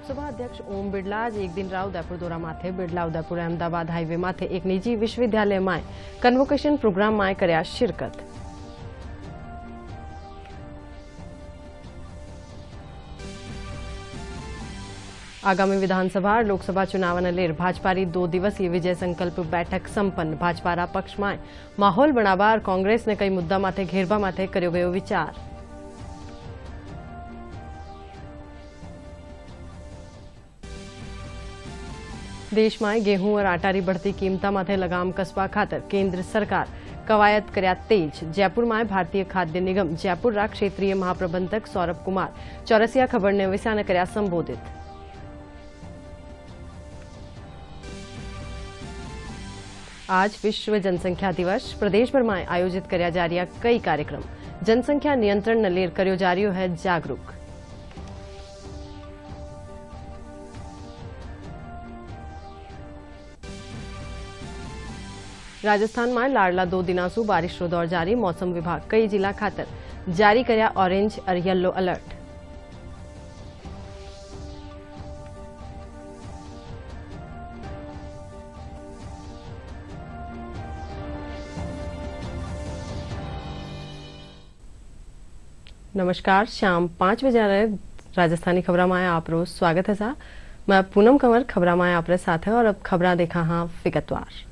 लोकसभा अध्यक्ष ओम बिड़ला आज एक दिन राव उदयपुर दौरा माथे बिड़ला उदयपुर अहमदाबाद हाईवे माथे एक निजी विश्वविद्यालय में कन्वोकेशन प्रोग्राम में कर्या शिरकत। आगामी विधानसभा और लोकसभा चुनाव लेर भाजपारी 2 दिवसीय विजय संकल्प बैठक संपन्न। भाजपारा पक्ष में माहौल बनावा और कांग्रेस ने कई मुद्दा माथे घेरवा माथे कर्यो गयो विचार। देश में गेहूं और आटारी बढ़ती कीमत माथे लगाम कसवा खातर केंद्र सरकार कवायद कर्या तेज। जयपुर में भारतीय खाद्य निगम जयपुर क्षेत्रीय महाप्रबंधक सौरभ कुमार चौरसिया खबर ने विषय ने कर्या संबोधित। आज विश्व जनसंख्या दिवस प्रदेश भर में आयोजित कर्या जा रहा कई कार्यक्रम। जनसंख्या नियंत्रण न लेर कर्यो जा रह्यो है जागरूक। राजस्थान में लाड़ला 2 दिनासू बारिश रो दौर जारी। मौसम विभाग कई जिला खातर जारी कर्या ऑरेंज और येलो अलर्ट। नमस्कार, शाम 5 बजे रहे राजस्थानी खबरा में आप रोज स्वागत है सा। मैं पूनम कंवर खबरा में आप साथ है और अब खबरा देखा हाँ विगतवार।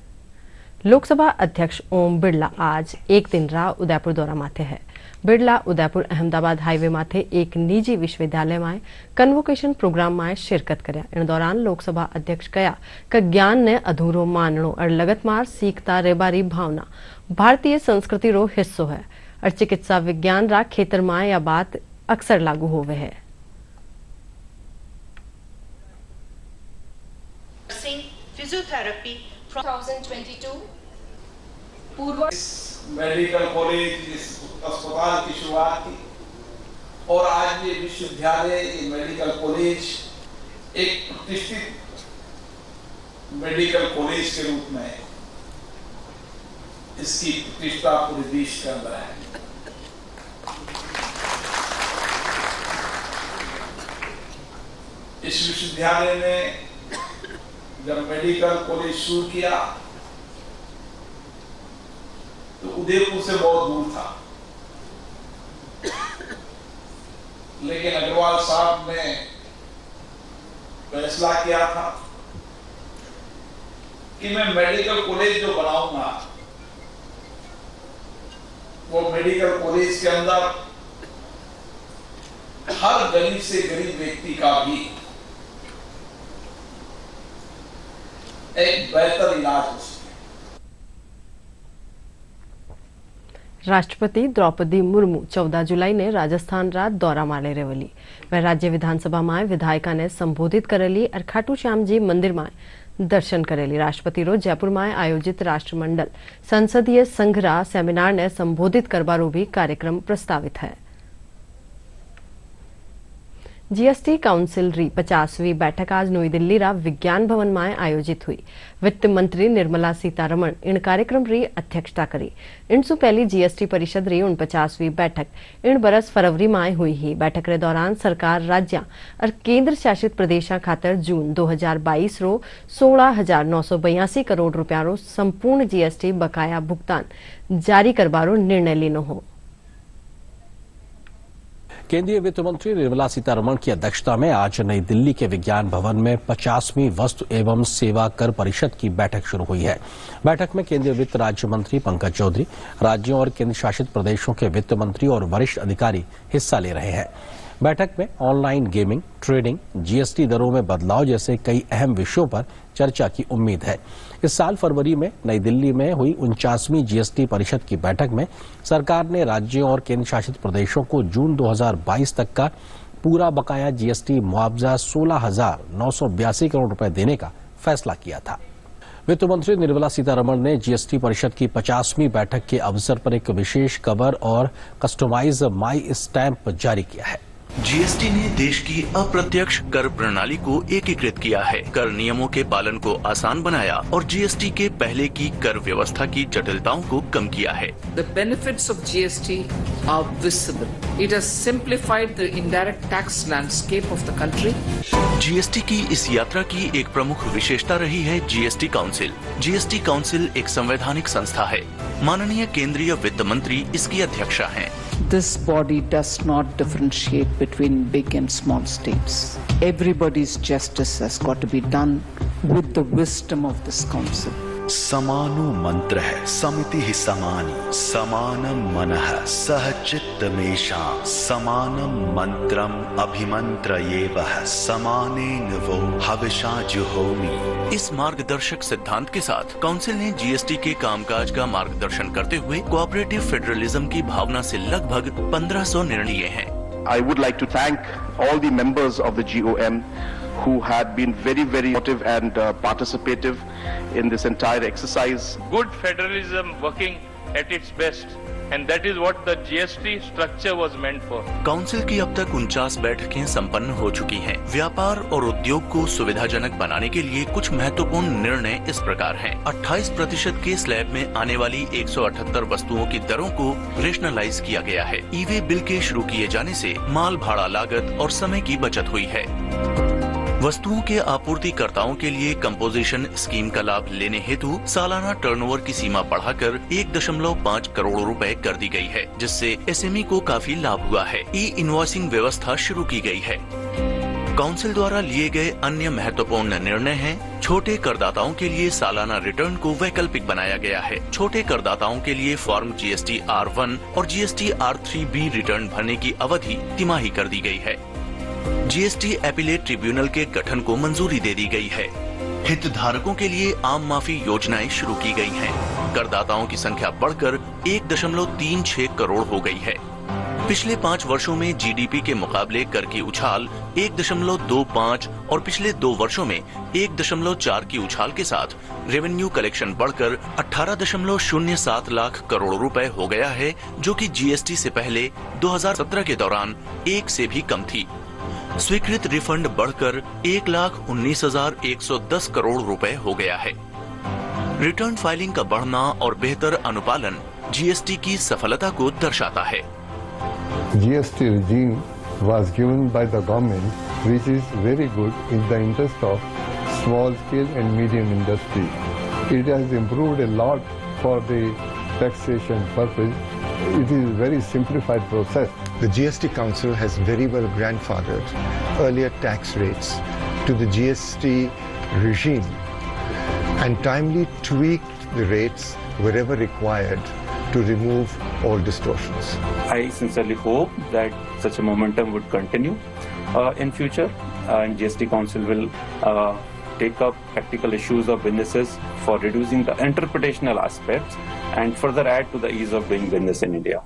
लोकसभा अध्यक्ष ओम बिड़ला आज एक दिन राव उदयपुर दौरा माथे है। बिड़ला उदयपुर अहमदाबाद हाईवे माथे एक निजी विश्वविद्यालय में कन्वोकेशन प्रोग्राम में शिरकत कर्या। इन दौरान लोकसभा अध्यक्ष कया कि ज्ञान ने अधूरो माननो और लगतमार सीखता रेबारी भावना भारतीय संस्कृति रो हिस्सो है और चिकित्सा विज्ञान रा क्षेत्र में यह बात अक्सर लागू होवे है। फिजियोथेरेपी 2022 पूर्व मेडिकल कॉलेज इस अस्पताल की शुरुआत की और आज ये विश्वविद्यालय ये मेडिकल कॉलेज एक प्रतिष्ठित मेडिकल कॉलेज के रूप में इसकी प्रतिष्ठा पूरे देश के अंदर है। इस विश्वविद्यालय ने जब मेडिकल कॉलेज शुरू किया तो उदयपुर से बहुत दूर था, लेकिन अग्रवाल साहब ने फैसला किया था कि मैं मेडिकल कॉलेज जो बनाऊंगा वो मेडिकल कॉलेज के अंदर हर गरीब से गरीब व्यक्ति का भी एक बेहतर इलाज हो सके। राष्ट्रपति द्रौपदी मुर्मू 14 जुलाई ने राजस्थान रात दौरा मारे रेवली। वह राज्य विधानसभा में विधायिका ने संबोधित करेली और खाटू श्याम जी मंदिर में दर्शन करेली। राष्ट्रपति रो जयपुर में आयोजित राष्ट्रमंडल संसदीय संघ रा सेमिनार ने संबोधित करबारो भी कार्यक्रम प्रस्तावित है। जीएसटी काउंसिल री 50वीं बैठक आज नई दिल्ली रा विज्ञान भवन में आयोजित हुई। वित्त मंत्री निर्मला सीतारमण इन कार्यक्रम री अध्यक्षता करी। इनसु पहली जीएसटी परिषद री 49वीं बैठक इन बरस फरवरी में हुई ही। बैठक के दौरान सरकार राज्य और केंद्र शासित प्रदेशा खातर जून 2022 रो 16,982 करोड़ रुपया रो संपूर्ण जीएसटी बकाया भुगतान जारी करबारो निर्णय लेनो हो। केंद्रीय वित्त मंत्री निर्मला सीतारमण की अध्यक्षता में आज नई दिल्ली के विज्ञान भवन में 50वीं वस्तु एवं सेवा कर परिषद की बैठक शुरू हुई है। बैठक में केंद्रीय वित्त राज्य मंत्री पंकज चौधरी, राज्यों और केंद्र शासित प्रदेशों के वित्त मंत्री और वरिष्ठ अधिकारी हिस्सा ले रहे हैं। बैठक में ऑनलाइन गेमिंग, ट्रेडिंग, जीएसटी दरों में बदलाव जैसे कई अहम विषयों पर चर्चा की उम्मीद है। इस साल फरवरी में नई दिल्ली में हुई 49वीं जीएसटी परिषद की बैठक में सरकार ने राज्यों और केंद्र शासित प्रदेशों को जून 2022 तक का पूरा बकाया जीएसटी मुआवजा 16,982 करोड़ रुपए देने का फैसला किया था। वित्त मंत्री निर्मला सीतारमण ने जीएसटी परिषद की 50वीं बैठक के अवसर पर एक विशेष कवर और कस्टमाइज माई स्टैंप जारी किया है। जीएसटी ने देश की अप्रत्यक्ष कर प्रणाली को एकीकृत किया है, कर नियमों के पालन को आसान बनाया और जीएसटी के पहले की कर व्यवस्था की जटिलताओं को कम किया है। The benefits of GST are visible. It has simplified the indirect tax landscape of the country. GST की इस यात्रा की एक प्रमुख विशेषता रही है जीएसटी काउंसिल। जीएसटी काउंसिल एक संवैधानिक संस्था है। माननीय केंद्रीय वित्त मंत्री इसकी अध्यक्षा हैं। This body does not differentiate between big and small states. Everybody's justice has got to be done with the wisdom of this council. समानो मंत्र है समिति ही समानी समानम मनः सहचित्तमेषां समानम मंत्रम अभिमंत्र ये वह समानेन वो हविषा जुहोमि। इस मार्गदर्शक सिद्धांत के साथ काउंसिल ने जीएसटी के कामकाज का मार्गदर्शन करते हुए कोऑपरेटिव फेडरलिज्म की भावना से लगभग 1500 निर्णय लिए हैं। I would like to thank all the members of the GOM who had been very active and participative in this entire exercise. Good federalism working at its best, and that is what the GST structure was meant for. Council की अब तक 49 बैठकें संपन्न हो चुकी हैं। व्यापार और उद्योग को सुविधाजनक बनाने के लिए कुछ महत्वपूर्ण निर्णय इस प्रकार हैं। 28% के स्लैब में आने वाली 178 वस्तुओं की दरों को रेशनलाइज किया गया है। ई-वे बिल के शुरू किए जाने से माल भाड़ा लागत और समय की बचत हुई है। वस्तुओं के आपूर्तिकर्ताओं के लिए कंपोजिशन स्कीम का लाभ लेने हेतु सालाना टर्नओवर की सीमा बढ़ाकर 1.5 करोड़ रुपए कर दी गई है, जिससे एसएमई को काफी लाभ हुआ है। ई इनवॉइसिंग व्यवस्था शुरू की गई है। काउंसिल द्वारा लिए गए अन्य महत्वपूर्ण निर्णय हैं। छोटे करदाताओं के लिए सालाना रिटर्न को वैकल्पिक बनाया गया है। छोटे करदाताओं के लिए फॉर्म GST R1 और GST R3B रिटर्न भरने की अवधि तिमाही कर दी गई है। जीएसटी एपीलेट ट्रिब्यूनल के गठन को मंजूरी दे दी गई है। हितधारकों के लिए आम माफी योजनाएं शुरू की गई हैं। करदाताओं की संख्या बढ़कर 1.36 करोड़ हो गई है। पिछले 5 वर्षों में जीडीपी के मुकाबले कर की उछाल 1.25 और पिछले 2 वर्षों में 1.4 की उछाल के साथ रेवेन्यू कलेक्शन बढ़कर 18.07 लाख करोड़ रुपए हो गया है, जो कि जीएसटी से पहले 2017 के दौरान 1 से भी कम थी। स्वीकृत रिफंड बढ़कर 1,19,110 करोड़ रुपए हो गया है। रिटर्न फाइलिंग का बढ़ना और बेहतर अनुपालन जीएसटी की सफलता को दर्शाता है। GST regime was given by the government, which is very good in the interest of small scale and medium industry. It has improved a lot for the taxation purpose. It is a very simplified process. The GST Council has very well grandfathered earlier tax rates to the GST regime and timely tweaked the rates wherever required to remove all distortions. I sincerely hope that such a momentum would continue in future, and GST Council will take up practical issues of businesses for reducing the interpretational aspects and further add to the ease of doing business in India.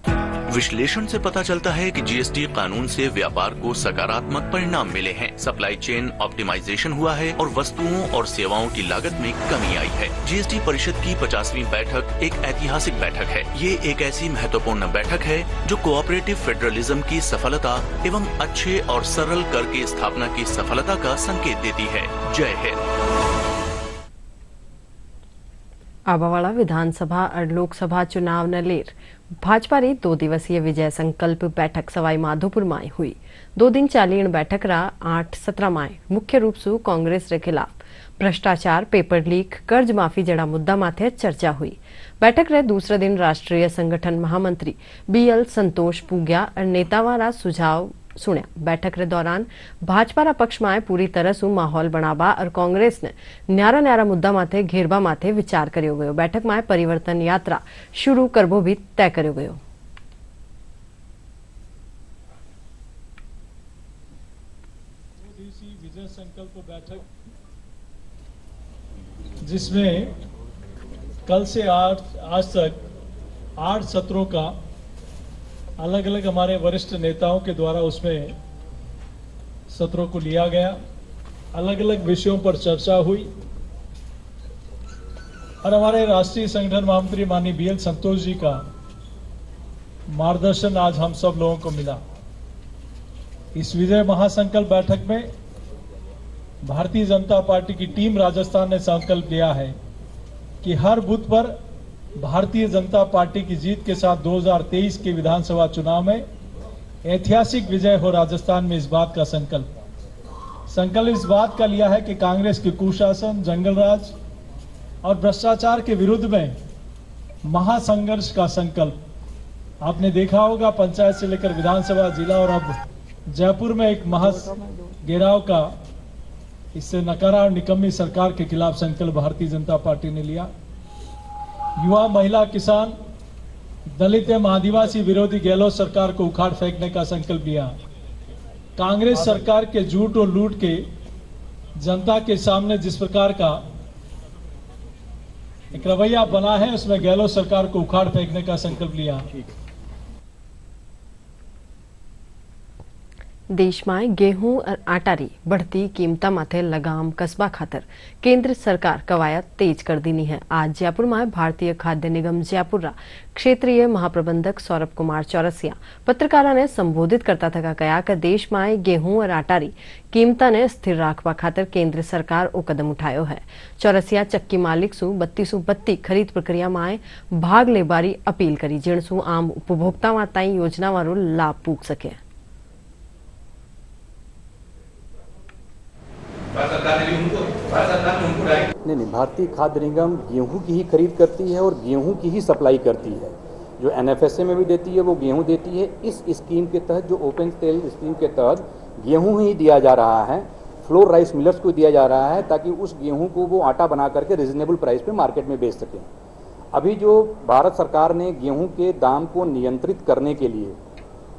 विश्लेषण से पता चलता है कि GST कानून से व्यापार को सकारात्मक परिणाम मिले हैं। सप्लाई चेन ऑप्टिमाइजेशन हुआ है और वस्तुओं और सेवाओं की लागत में कमी आई है। जीएसटी परिषद की 50वीं बैठक एक ऐतिहासिक बैठक है। ये एक ऐसी महत्वपूर्ण बैठक है जो कोऑपरेटिव फेडरलिज्म की सफलता एवं अच्छे और सरल कर की स्थापना की सफलता का संकेत देती है। जय हिंद। आबावाड़ा विधानसभा और लोकसभा चुनाव न लेर भाजपा री 2 दिवसीय विजय संकल्प बैठक सवाई माधोपुर में हुई। 2 दिन चालीण बैठक रा 8-17 में मुख्य रूप से कांग्रेस रे खिलाफ भ्रष्टाचार, पेपर लीक, कर्ज माफी जड़ा मुद्दा माथे चर्चा हुई। बैठक रे दूसरे दिन राष्ट्रीय संगठन महामंत्री BL संतोष पूग्या और नेतावारा सुझाव सुन्या। बैठक रे दौरान भाजपा रा पक्ष में पूरी तरह से माहौल बनावा और कांग्रेस ने न्यारा मुद्दा माथे घेरबा माथे विचार कर्यो गयो। बैठक में परिवर्तन यात्रा शुरू करबो भी तय कर्यो गयो। विजय संकल्प बैठक जिसमें कल से आज तक 8 सत्रों का अलग अलग हमारे वरिष्ठ नेताओं के द्वारा उसमें सत्रों को लिया गया। अलग अलग विषयों पर चर्चा हुई और हमारे राष्ट्रीय संगठन महामंत्री माननीय BL संतोष जी का मार्गदर्शन आज हम सब लोगों को मिला। इस विजय महासंकल्प बैठक में भारतीय जनता पार्टी की टीम राजस्थान ने संकल्प लिया है कि हर बूथ पर भारतीय जनता पार्टी की जीत के साथ 2023 के विधानसभा चुनाव में ऐतिहासिक विजय हो राजस्थान में। इस बात का संकल्प इस बात का लिया है कि कांग्रेस के कुशासन, जंगलराज और भ्रष्टाचार के विरुद्ध में महासंघर्ष का संकल्प। आपने देखा होगा पंचायत से लेकर विधानसभा, जिला और अब जयपुर में एक महाघेराव का, इससे नकारा और निकम्मी सरकार के खिलाफ संकल्प भारतीय जनता पार्टी ने लिया। युवा, महिला, किसान, दलित एवं आदिवासी विरोधी गहलोत सरकार को उखाड़ फेंकने का संकल्प लिया। कांग्रेस सरकार के झूठ और लूट के जनता के सामने जिस प्रकार का एक रवैया बना है, उसमें गहलोत सरकार को उखाड़ फेंकने का संकल्प लिया। देश में गेहूं और आटारी बढ़ती कीमता माथे लगाम कसबा खातर केंद्र सरकार कवायद तेज कर दीनी है। आज जयपुर में भारतीय खाद्य निगम जयपुर क्षेत्रीय महाप्रबंधक सौरभ कुमार चौरसिया पत्रकारों ने संबोधित करता था कहा कि देश में गेहूं और आटारी कीमता ने स्थिर राखवा खातर केंद्र सरकार ओ कदम उठायो है। चौरसिया चक्की मालिक सु 3232 खरीद प्रक्रिया में भाग लेबारी अपील करी, जिण सु आम उपभोक्ताओं ताई योजना वारो लाभ पूग सके। नहीं, भारतीय खाद्य निगम गेहूं की ही खरीद करती है और गेहूं की ही सप्लाई करती है। जो एनएफएसए में भी देती है वो गेहूं देती है। इस स्कीम के तहत, जो ओपन सेल स्कीम के तहत गेहूं ही दिया जा रहा है, फ्लोर राइस मिलर्स को दिया जा रहा है, ताकि उस गेहूं को वो आटा बना करके रिजनेबल प्राइस पे मार्केट में बेच सकें। अभी जो भारत सरकार ने गेहूं के दाम को नियंत्रित करने के लिए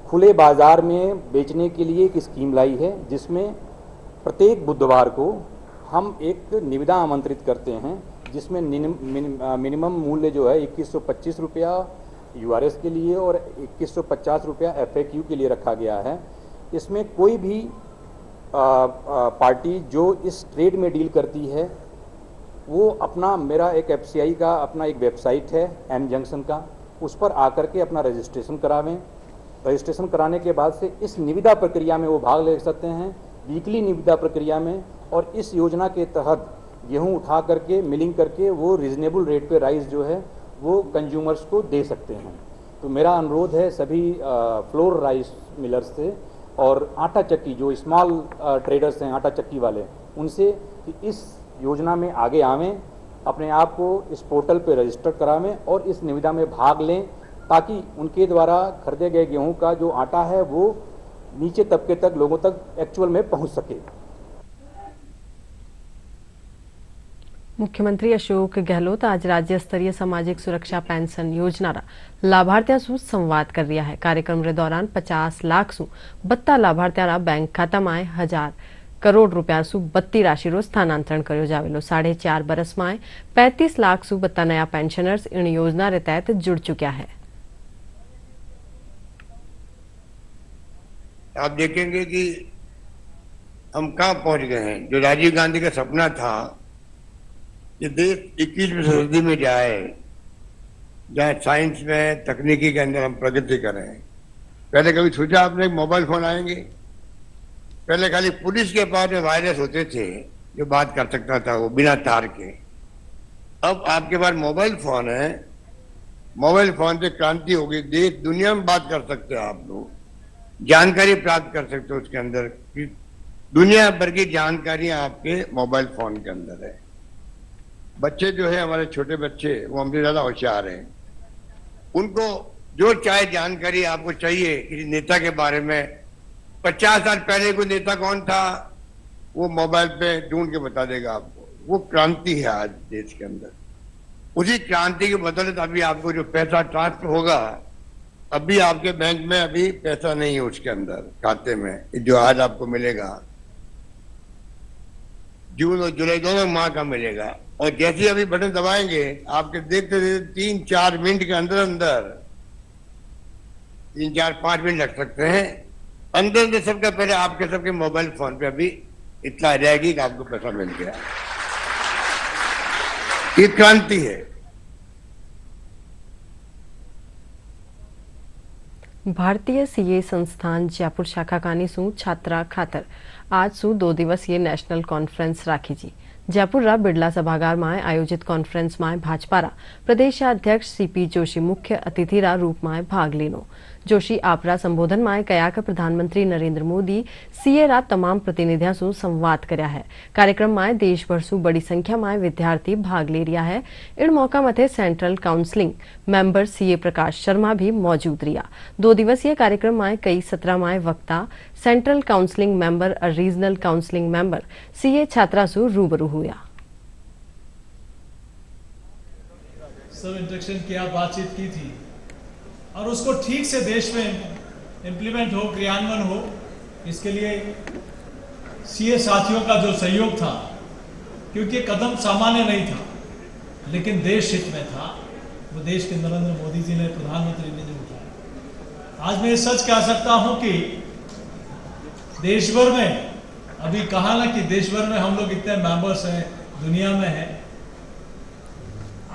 खुले बाजार में बेचने के लिए एक स्कीम लाई है, जिसमें प्रत्येक बुधवार को हम एक निविदा आमंत्रित करते हैं, जिसमें मिनिमम मूल्य जो है 2125 रुपया यूआरएस के लिए और 2150 रुपया एफएक्यू के लिए रखा गया है। इसमें कोई भी पार्टी जो इस ट्रेड में डील करती है वो अपना, मेरा एक एफसीआई का अपना एक वेबसाइट है एम जंक्शन का, उस पर आकर के अपना रजिस्ट्रेशन करावें। रजिस्ट्रेशन कराने के बाद से इस निविदा प्रक्रिया में वो भाग ले सकते हैं, वीकली निविदा प्रक्रिया में। और इस योजना के तहत गेहूं उठा करके मिलिंग करके वो रीजनेबल रेट पे राइस जो है वो कंज्यूमर्स को दे सकते हैं। तो मेरा अनुरोध है सभी फ्लोर राइस मिलर्स से और आटा चक्की, जो स्मॉल ट्रेडर्स हैं आटा चक्की वाले, उनसे कि इस योजना में आगे आवें, अपने आप को इस पोर्टल पे रजिस्टर करावें और इस निविदा में भाग लें, ताकि उनके द्वारा खरीदे गए गेहूं का जो आटा है वो नीचे तबके तक, लोगों तक एक्चुअल में पहुंच सके। मुख्यमंत्री अशोक गहलोत आज राज्य स्तरीय सामाजिक सुरक्षा पेंशन योजना लाभार्थियों से संवाद कर रहा है। कार्यक्रम के दौरान 50 लाख सु 32 लाभार्थियों बैंक खाता में 1000 करोड़ रुपया सु 32 राशि रो स्थानांतरण करो जावेलो। 4.5 बरस में 35 लाख सु 32 नया पेंशनर्स इन योजना के तहत जुड़ चुका है। आप देखेंगे कि हम कहाँ पहुंच गए हैं। जो राजीव गांधी का सपना था कि देश 21वीं सदी में जाए, जहाँ साइंस में, तकनीकी के अंदर हम प्रगति करें। पहले कभी सोचा आपने मोबाइल फोन आएंगे? पहले खाली पुलिस के पास में वायरस होते थे जो बात कर सकता था वो बिना तार के। अब आपके पास मोबाइल फोन है, मोबाइल फोन से क्रांति हो गई। देश दुनिया में बात कर सकते हो, आप लोग जानकारी प्राप्त कर सकते हो उसके अंदर कि दुनिया भर की जानकारियां आपके मोबाइल फोन के अंदर है। बच्चे जो है हमारे छोटे बच्चे, वो हमसे ज्यादा होशियार हैं। उनको जो चाहे जानकारी आपको चाहिए किसी नेता के बारे में, 50 साल पहले कोई नेता कौन था वो मोबाइल पे ढूंढ के बता देगा आपको। वो क्रांति है आज देश के अंदर। उसी क्रांति के बदौलत अभी आपको जो पैसा ट्रांसफर होगा, अभी आपके बैंक में अभी पैसा नहीं है उसके अंदर खाते में, जो आज आपको मिलेगा जून और जुलाई दोनों माह का मिलेगा। और जैसे अभी बटन दबाएंगे आपके देखते देखते 3-4 मिनट के अंदर अंदर 3-4-5 मिनट लग सकते हैं अंदर सबका पहले आपके सबके मोबाइल फोन पे अभी इतना आ जाएगी कि आपको पैसा मिल गया। ये क्रांति है। भारतीय सीए संस्थान जयपुर शाखा कानी सू छात्रा खातर आज सू 2 दिवसीय नेशनल कॉन्फ्रेंस राखी जी। जयपुर रा बिड़ला सभागार में आयोजित कॉन्फ्रेंस में भाजपा रा प्रदेशाध्यक्ष सीपी जोशी मुख्य अतिथि रा रूप में भाग लेनो। जोशी आपरा संबोधन में कया कि प्रधानमंत्री नरेंद्र मोदी सीए रा तमाम प्रतिनिधियों सु संवाद करया है। कार्यक्रम में देश भर सु बड़ी संख्या में विद्यार्थी भाग ले रिया है। इन मौका मथे central counselling member CA Prakash Sharma भी मौजूद रिया। 2 दिवसीय कार्यक्रम में कई सत्र में वक्ता सेंट्रल काउंसलिंग मेंबर और रीजनल काउंसलिंग मेंबर सीए छात्रा सु रूबरू हुआ। सब इंटरेक्शन किया, बातचीत की थी और उसको ठीक से देश में इम्प्लीमेंट हो, क्रियान्वयन हो, इसके लिए सीए साथियों का जो सहयोग था, क्योंकि कदम सामान्य नहीं था लेकिन देश हित में था, वो देश के नरेंद्र मोदी जी ने, प्रधानमंत्री ने जो उठाया। आज मैं सच कह सकता हूं कि देश भर में, अभी कहा ना कि देश भर में हम लोग इतने मेंबर्स हैं, दुनिया में हैं,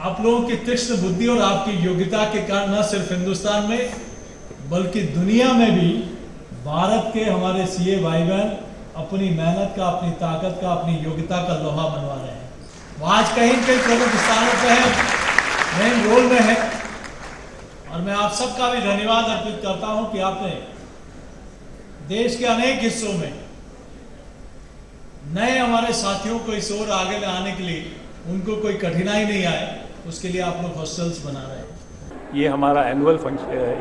आप लोगों की तीक्ष्ण बुद्धि और आपकी योग्यता के कारण न सिर्फ हिंदुस्तान में बल्कि दुनिया में भी भारत के हमारे सीए भाई बहन अपनी मेहनत का, अपनी ताकत का, अपनी योग्यता का लोहा मनवा रहे हैं। वो आज कहीं प्रमुख स्थानों पे है, मेन रोल में है और मैं आप सबका भी धन्यवाद अर्पित करता हूं कि आपने देश के अनेक हिस्सों में नए हमारे साथियों को इस ओर आगे लाने के लिए उनको कोई कठिनाई नहीं आए, उसके लिए आप लोग हॉस्टल्स बना रहे हैं। ये हमारा एनुअल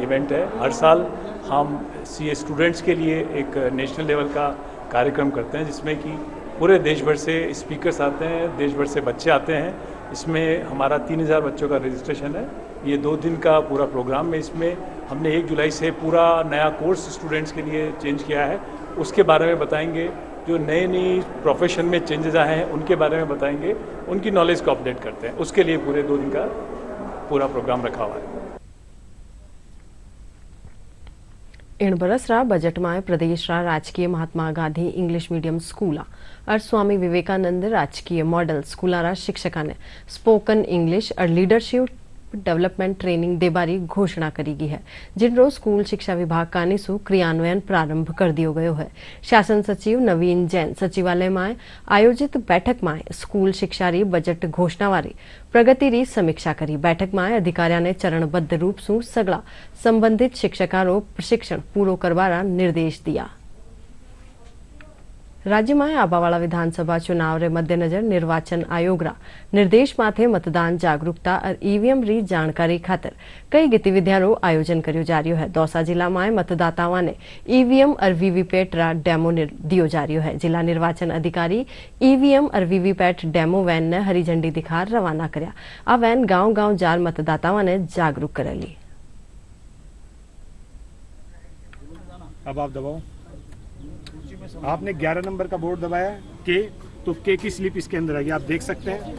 इवेंट है। हर साल हम सीए स्टूडेंट्स के लिए एक नेशनल लेवल का कार्यक्रम करते हैं जिसमें कि पूरे देश भर से स्पीकर्स आते हैं, देश भर से बच्चे आते हैं। इसमें हमारा 3000 बच्चों का रजिस्ट्रेशन है। ये 2 दिन का पूरा प्रोग्राम है। इसमें हमने 1 जुलाई से पूरा नया कोर्स स्टूडेंट्स के लिए चेंज किया है, उसके बारे में बताएंगे। जो नई प्रोफेशन में चेंजेस आए हैं उनके बारे में बताएंगे, उनकी नॉलेज को अपडेट करते हैं। उसके लिए पूरे 2 दिन का पूरा प्रोग्राम रखा हुआ है। इन बरस रा बजट में प्रदेश रा राजकीय महात्मा गांधी इंग्लिश मीडियम स्कूला और स्वामी विवेकानंद राजकीय मॉडल स्कूला रा शिक्षका ने स्पोकन इंग्लिश और लीडरशिप डेवलपमेंट ट्रेनिंग देबारी घोषणा करी गई है, जिनरो स्कूल शिक्षा विभाग कानीसु क्रियान्वयन प्रारंभ कर दियो गयो है। शासन सचिव नवीन जैन सचिवालय में आयोजित बैठक में स्कूल शिक्षा री बजट घोषणा वाली प्रगति री समीक्षा करी। बैठक में अधिकारियों ने चरणबद्ध रूप से सगला संबंधित शिक्षकों रो प्रशिक्षण पूरो करवाना निर्देश दिया। राज्य में आबावाला विधानसभा चुनाव रे मद्देनजर निर्वाचन आयोग रा निर्देश माथे मतदान जागरूकता और ईवीएम री जानकारी खातर कई गतिविधियों रो आयोजन करियो जा रही है। दौसा जिला में मतदाताओं ने ईवीएम और वीवीपैट रा डेमो दियो जा रही है। जिला निर्वाचन अधिकारी ईवीएम और वीवीपैट डेमो वैन ने हरी झंडी दिखा रवाना करया। आ वैन गांव-गांव जार मतदाताओं ने जागरूक करेली। अब आप दबाओ। आपने 11 नंबर का बोर्ड दबाया के, तो के की स्लिप इसके अंदर आएगी, आप देख सकते हैं।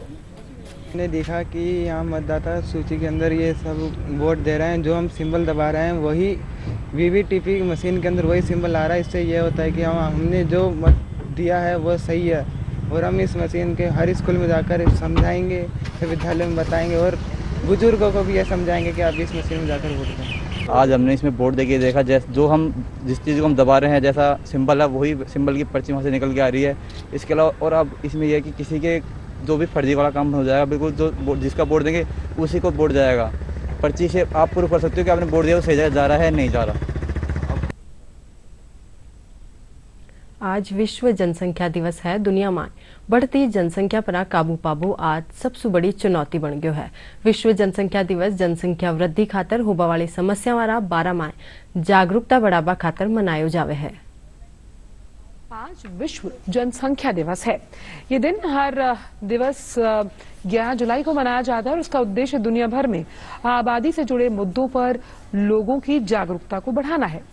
मैंने देखा कि यहाँ मतदाता सूची के अंदर ये सब वोट दे रहे हैं, जो हम सिंबल दबा रहे हैं वही वीवीटीपी मशीन के अंदर वही सिंबल आ रहा है। इससे ये होता है कि हमने जो मत दिया है वो सही है और हम इस मशीन के हर स्कूल में जाकर समझाएंगे, विद्यालय में बताएंगे और बुजुर्गों को भी ये समझाएंगे कि आप इस मशीन में जाकर वोट दें। आज हमने इसमें बोर्ड देके देखा, जो हम जिस चीज़ को हम दबा रहे हैं, जैसा सिंबल है वही सिंबल की पर्ची वहाँ से निकल के आ रही है। इसके अलावा और अब इसमें यह है कि किसी के जो भी फर्जी वाला काम हो जाएगा, बिल्कुल जो जिसका बोर्ड देंगे उसी को बोर्ड जाएगा। पर्ची से आप प्रूफ कर सकते हो कि आपने बोर्ड दिया वो सही जगह जा रहा है नहीं जा रहा। आज विश्व जनसंख्या दिवस है। दुनिया में बढ़ती जनसंख्या पर काबू पाबो आज सबसे बड़ी चुनौती बन गयो है। विश्व जनसंख्या दिवस जनसंख्या वृद्धि खातर होबा वाली समस्या वाला 12 माह जागरूकता बढ़ावा खातर मनायो जावे है। आज विश्व जनसंख्या दिवस है। ये दिन हर दिवस 11 जुलाई को मनाया जाता है और उसका उद्देश्य दुनिया भर में आबादी से जुड़े मुद्दों पर लोगों की जागरूकता को बढ़ाना है।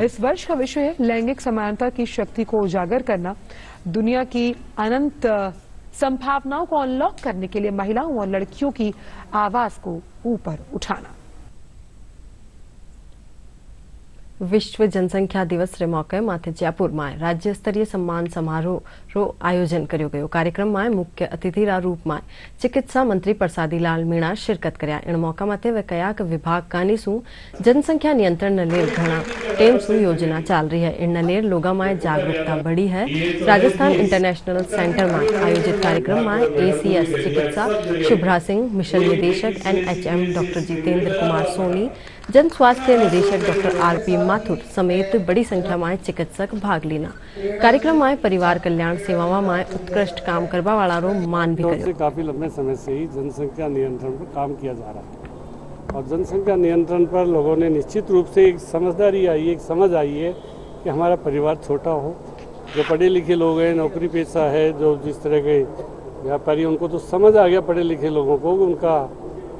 इस वर्ष का विषय है लैंगिक समानता की शक्ति को उजागर करना, दुनिया की अनंत संभावनाओं को अनलॉक करने के लिए महिलाओं और लड़कियों की आवाज को ऊपर उठाना। विश्व जनसंख्या दिवस रे मौके माथे जयपुर में राज्य स्तरीय सम्मान समारोह रो आयोजन कर्यो गयो। कार्यक्रम में मुख्य अतिथि रा रूप में चिकित्सा मंत्री प्रसादी लाल मीणा शिरकत कर्या। इन मौका माथे वे कया कि विभाग कानी सु जनसंख्या नियंत्रण न लेर घना टेम सु योजना चाल रही है। इन लेर लोगा में जागरूकता बढ़ी है। राजस्थान इंटरनेशनल सेंटर में आयोजित कार्यक्रम में ACS चिकित्सा शुभ्रा सिंह, मिशन निदेशक NHM डॉक्टर जितेंद्र कुमार सोनी, जन स्वास्थ्य निदेशक डॉक्टर RP माथुर समेत बड़ी संख्या में चिकित्सक भाग लेना। कार्यक्रम में परिवार कल्याण सेवाओं में उत्कृष्ट काम करवा वाला रो मान भी कर्यो। काफी लंबे समय से ही जनसंख्या नियंत्रण पर काम किया जा रहा है और जनसंख्या नियंत्रण पर लोगों ने निश्चित रूप से एक समझदारी आई है, एक समझ आई है कि हमारा परिवार छोटा हो। जो पढ़े लिखे लोग हैं, नौकरी पेशा है, जो जिस तरह के व्यापारी, उनको तो समझ आ गया पढ़े लिखे लोगों को, उनका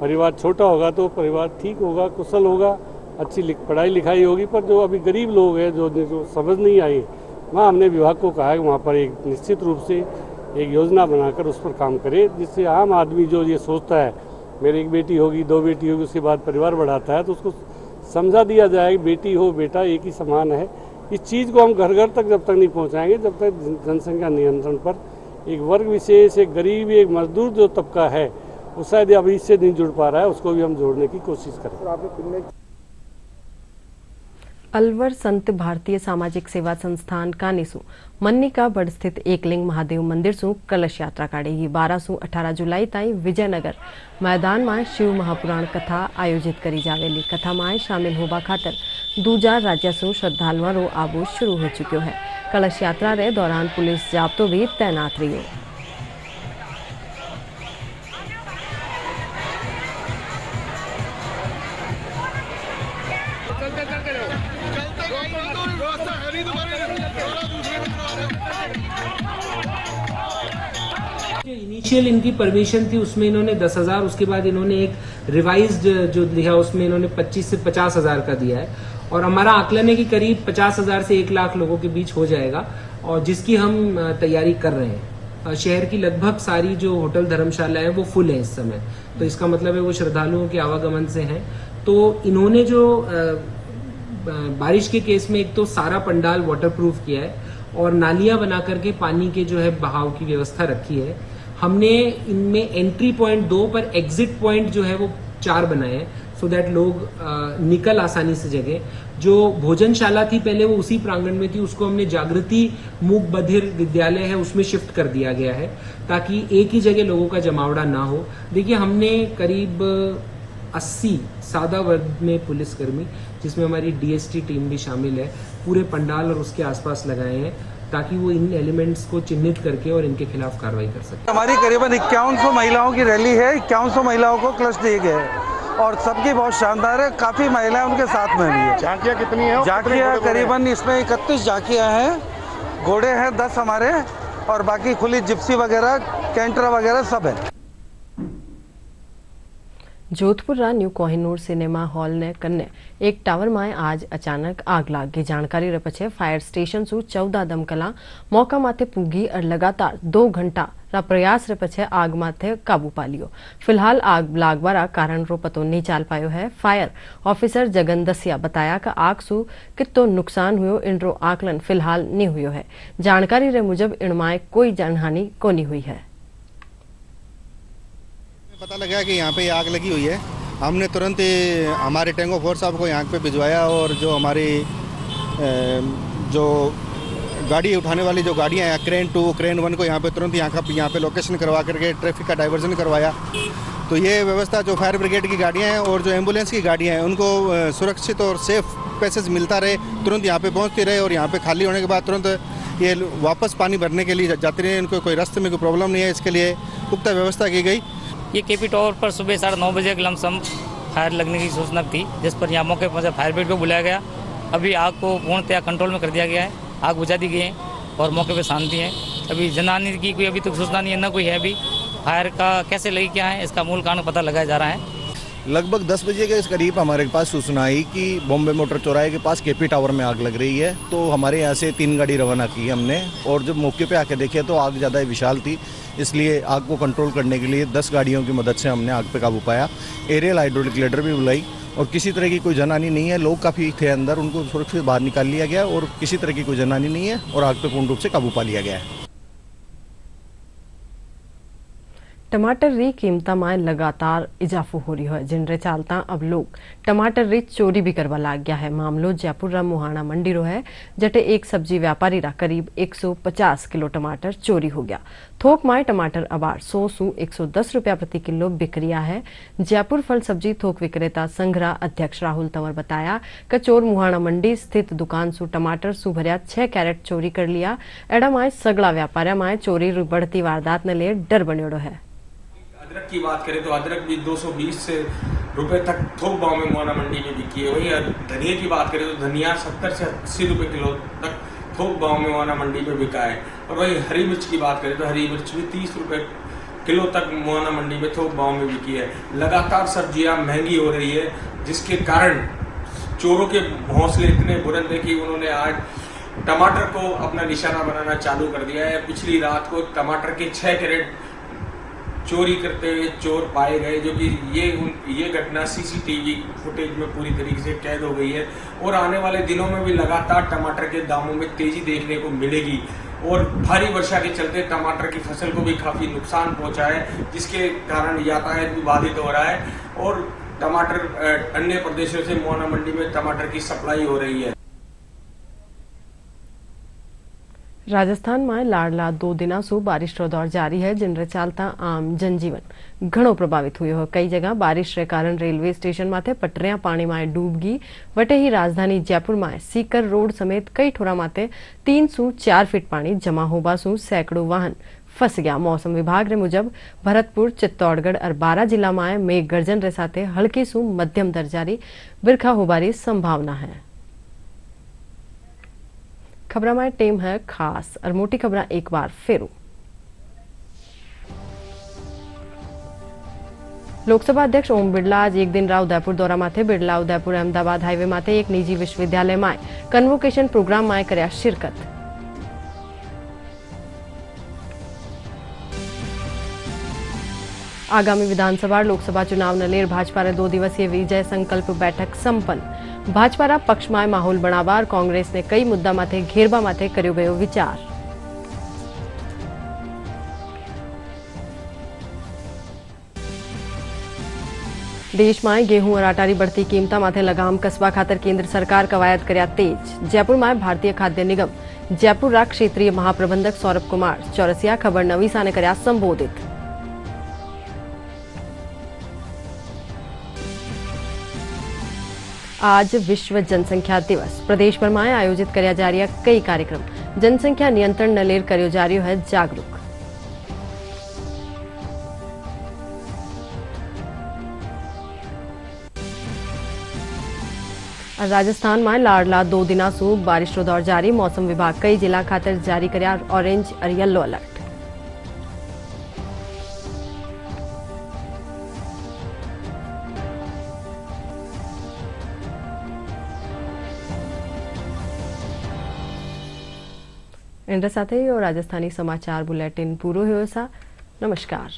परिवार छोटा होगा तो परिवार ठीक होगा, कुशल होगा, अच्छी पढ़ाई लिखाई होगी। पर जो अभी गरीब लोग हैं, जो समझ नहीं आई, वहाँ हमने विभाग को कहा है वहाँ पर एक निश्चित रूप से एक योजना बनाकर उस पर काम करे, जिससे आम आदमी जो ये सोचता है मेरी एक बेटी होगी, 2 बेटी होगी, उसके बाद परिवार बढ़ाता है, तो उसको समझा दिया जाए कि बेटी हो बेटा एक ही समान है। इस चीज़ को हम घर घर तक जब तक नहीं पहुँचाएंगे, जब तक जनसंख्या नियंत्रण पर एक वर्ग विशेष, एक गरीब, एक मजदूर जो तबका है वो शायद अभी इससे नहीं जुड़ पा रहा है, उसको भी हम जोड़ने की कोशिश करें। अलवर संत भारतीय सामाजिक सेवा संस्थान कानीसु मन्नी का बड़ स्थित एकलिंग महादेव मंदिर सु कलश यात्रा काढ़ेगी। 12 से 18 जुलाई ताई विजयनगर मैदान में शिव महापुराण कथा आयोजित करी जावेली। कथा में शामिल होबा खातर दूजा राज्य सु श्रद्धालुओं रो आबू शुरू हो चुक्यो है। कलश यात्रा रे दौरान पुलिस जाब्तो भी तैनात रही। इनिशियल इनकी परमिशन थी, उसमें इन्होंने 10,000, उसके बाद इन्होंने एक रिवाइज्ड जो लिखा उसमें इन्होंने 25 से 50,000 का दिया है और हमारा आकलन है कि करीब 50,000 से 1 लाख लोगों के बीच हो जाएगा और जिसकी हम तैयारी कर रहे हैं। शहर की लगभग सारी जो होटल धर्मशाला है वो फुल है इस समय, तो इसका मतलब है वो श्रद्धालुओं के आवागमन से हैं। तो इन्होंने जो बारिश के केस में एक तो सारा पंडाल वाटरप्रूफ किया है और नालियां बना करके पानी के जो है बहाव की व्यवस्था रखी है। हमने इनमें एंट्री पॉइंट 2 पर एग्जिट पॉइंट जो है वो 4 बनाए हैं, सो दैट लोग निकल आसानी से जगह। जो भोजनशाला थी पहले वो उसी प्रांगण में थी, उसको हमने जागृति मूक बधिर विद्यालय है उसमें शिफ्ट कर दिया गया है ताकि एक ही जगह लोगों का जमावड़ा ना हो। देखिए हमने करीब 80 सादा वर्ग में पुलिसकर्मी, जिसमें हमारी DST टीम भी शामिल है, पूरे पंडाल और उसके आसपास लगाए हैं ताकि वो इन एलिमेंट्स को चिन्हित करके और इनके खिलाफ कार्रवाई कर सके। हमारी करीबन 5100 महिलाओं की रैली है, 5100 महिलाओं को क्लच दिए गए हैं और सबकी बहुत शानदार है। काफी महिलाएं उनके साथ में भी है। झांकियाँ कितनी है? झांकियाँ करीबन इसमें 31 झांकियाँ हैं, घोड़े हैं 10 हमारे और बाकी खुली जिप्सी वगैरह, कैंटर वगैरह सब है। जोधपुर रा न्यू कोहिनूर सिनेमा हॉल ने कन्ने एक टावर में आज अचानक आग लाग गई। जानकारी रे पछे फायर स्टेशन सु 14 दमकला मौका माथे पूगी और लगातार 2 घंटा रा प्रयास रे पछे आग माथे काबू पा लियो। फिलहाल आग लागवारा कारण रो पतो नहीं चाल पायो है। फायर ऑफिसर जगन दसिया बताया कि आग सु कितो नुकसान हुयो इन रो आकलन फिलहाल नहीं हुयो है। जानकारी रे मुजब इनमाय कोई जानहानि कोनी हुई है। पता लगा कि यहाँ पे आग लगी हुई है, हमने तुरंत हमारे टैंगो फोर्स साहब को यहाँ पे भिजवाया और जो हमारी जो गाड़ी उठाने वाली जो गाड़ियाँ हैं क्रेन 2, क्रेन 1 को यहाँ पे तुरंत यहाँ पे लोकेशन करवा करके ट्रैफिक का डाइवर्जन करवाया। तो ये व्यवस्था जो फायर ब्रिगेड की गाड़ियाँ हैं और जो एम्बुलेंस की गाड़ियाँ हैं उनको सुरक्षित और सेफ पैसेज मिलता रहे, तुरंत यहाँ पे पहुँचती रहे और यहाँ पे खाली होने के बाद तुरंत ये वापस पानी भरने के लिए जाते रहे। इनको कोई रास्ते में कोई प्रॉब्लम नहीं है, इसके लिए पुख्ता व्यवस्था की गई। ये KP टावर पर सुबह 9:30 बजे एक लमसम फायर लगने की सूचना थी, जिस पर यहाँ मौके पर फायर ब्रिगेड को बुलाया गया। अभी आग को पूर्णतया कंट्रोल में कर दिया गया है, आग बुझा दी गई है और मौके पर शांति है। अभी जनहानि की कोई अभी तक सूचना नहीं है, न कोई है अभी। फायर का कैसे लगी क्या है इसका मूल कारण पता लगाया जा रहा है। लगभग 10 बजे के करीब हमारे पास सूचना आई कि बॉम्बे मोटर चौराहे के पास KP टावर में आग लग रही है। तो हमारे यहाँ से 3 गाड़ी रवाना की हमने और जब मौके पे आके देखे तो आग ज़्यादा विशाल थी, इसलिए आग को कंट्रोल करने के लिए 10 गाड़ियों की मदद से हमने आग पे काबू पाया। एरियल हाइड्रोलिक लेडर भी बुलाई और किसी तरह की कोई जनहानि नहीं है। लोग काफ़ी थे अंदर, उनको सुरक्षित बाहर निकाल लिया गया और किसी तरह की कोई जनहानि नहीं है और आग पे पूर्ण रूप से काबू पा लिया गया है। टमाटर री कीमत में लगातार इजाफो हो रही है, जिनरे चालता अब लोग टमाटर री चोरी भी करवा लाग गया है। मामलो जयपुर रा मुहाना मंडी रो है, जटे एक सब्जी व्यापारी रा करीब 150 किलो टमाटर चोरी हो गया। थोक माए टमाटर अबार 100 सु 110 रुपया प्रति किलो बिक रिया है। जयपुर फल सब्जी थोक विक्रेता संघ रा अध्यक्ष राहुल तंवर बताया कि चोर मुहाना मंडी स्थित दुकान सु टमाटर सु भरिया 6 कैरेट चोरी कर लिया। एडा माए सगला व्यापारी माए चोरी बढ़ती वारदात ने ले डर बन्योड़ो है। अदरक की बात करें तो अदरक भी 220 से रुपए तक थोक भाव में मुहाना मंडी में बिकी है। वहीं धनिया की बात करें तो धनिया 70 से 80 रुपए किलो तक थोक भाव में मुहाना मंडी में बिका है। और वहीं हरी मिर्च की बात करें तो हरी मिर्च भी 30 रुपए किलो तक मुहाना मंडी में थोक भाव में बिकी है। लगातार सब्जियां महंगी हो रही है, जिसके कारण चोरों के हौसले इतने बुलंद है कि उन्होंने आज टमाटर को अपना निशाना बनाना चालू कर दिया है। पिछली रात को टमाटर के 6 कैरेट चोरी करते हुए चोर पाए गए, जो कि ये घटना सीसीटीवी फुटेज में पूरी तरीके से कैद हो गई है। और आने वाले दिनों में भी लगातार टमाटर के दामों में तेजी देखने को मिलेगी। और भारी वर्षा के चलते टमाटर की फसल को भी काफ़ी नुकसान पहुंचा है, जिसके कारण यातायात भी बाधित हो रहा है और टमाटर अन्य प्रदेशों से मुहाना मंडी में टमाटर की सप्लाई हो रही है। राजस्थान में लाडला 2 दिना सु बारिश रो दौर जारी है, जिनरे चालता आम जनजीवन घणो प्रभावित हुयो है। कई जगह बारिश रे कारण रेलवे स्टेशन माथे पटरिया पानी में डूब गई। वटे ही राजधानी जयपुर में सीकर रोड समेत कई ठोरा माथे 3 सु 4 फीट पानी जमा होबा सु सैकड़ों वाहन फंस गया। मौसम विभाग रे मुजब भरतपुर, चित्तौड़गढ़ और 12 जिला में मेघ गर्जन रे साथे हल्की सु मध्यम दर्जारी बिरखा होबारी संभावना है। खबरा में टेम है खास और मोटी खबरा एक बार फेरू। लोकसभा अध्यक्ष ओम बिरला आज एक दिन रा उदयपुर दौरा माथे बिरला उदयपुर अहमदाबाद हाईवे माथे एक निजी विश्वविद्यालय में कन्वोकेशन प्रोग्राम में कर्या शिरकत। आगामी विधानसभा और लोकसभा चुनाव ने लेर भाजपा रे 2 दिवसीय विजय संकल्प बैठक संपन्न। भाजपा रा पक्ष में माहौल बनावा और कांग्रेस ने कई मुद्दा माथे घेरबा माथे कर्यो गयो विचार। देश में गेहूं और आटारी बढ़ती कीमता माथे लगाम कसबा खातर केंद्र सरकार कवायद कर्या तेज। जयपुर में भारतीय खाद्य निगम जयपुर रा क्षेत्रीय महाप्रबंधक सौरभ कुमार चौरसिया खबर नवीसा ने कर्या संबोधित। आज विश्व जनसंख्या दिवस प्रदेश भर में आयोजित कर्या जा रहा कई कार्यक्रम। जनसंख्या नियंत्रण न लेर कर्यो जा रह्यो है जागरूक। राजस्थान में लाडला 2 दिना सु बारिश रो दौर जारी। मौसम विभाग कई जिला खातर जारी कर्या ऑरेंज और येलो अलर्ट। इनके साथ ही राजस्थानी समाचार बुलेटिन पूरो हुयो सा। नमस्कार।